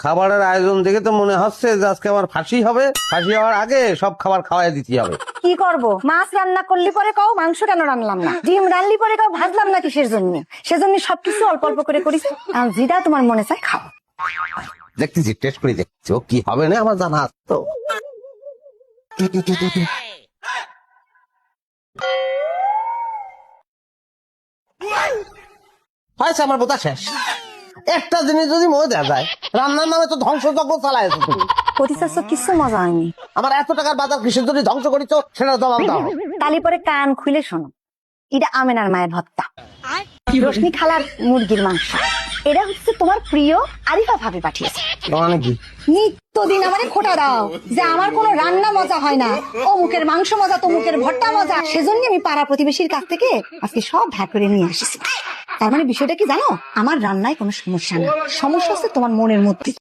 খাবারের আয়োজন দেখে তো মনে হচ্ছে যে আজকে আমার ফাঁসি হবে। ফাঁসি হওয়ার আগে সব খাবার খাওয়াই দিতে হবে। কি করব? মাছ রান্না করলি পরে কও মাংস কেন রান্নলাম না, ডিম রান্নলি পরে কও ভাজলাম না কিসের জন্য। সেজন্য সবকিছু অল্প অল্প করে করিস, আর যেটা তোমার মনে চায় খাও। দেখতেছি, টেস্ট করে দেখছি ও কি হবে না আমার জানা আছে তো। হয়েছে, আমার বোতা শেষ। একটা জিনিস যদি মনে দেওয়া যায়, রান্নার নামে তো ধ্বংসযজ্ঞ চালাইছো তুমি। পরিচার্য কিছু মজা হয়নি। আমার এত টাকার বাজার কিসের জন্য ধ্বংস করেছো সেটা জবাব দাও। তালি পরে কান খুলে শোনো, এটা আমেনার মায়ের ভর্তা, রশ্মি খালার মুরগির মাংস, এটা হচ্ছে তোমার প্রিয় আরিফা ভাবি পাঠিয়েছে। মানে কি? নিত্যদিন আমারে খোটা দাও যে আমার কোনো রান্না মজা হয় না, ও মুখের মাংস মজা, তো মুখের ভর্তা মজা। সেজন্য আমি পাড়া প্রতিবেশীর কাছ থেকে আজকে সব ভাগ করে নিয়ে আসছি। তার মানে বিষয়টা কি জানো, আমার রান্নায় কোনো সমস্যা না, সমস্যা হচ্ছে তোমার মনের মধ্যে।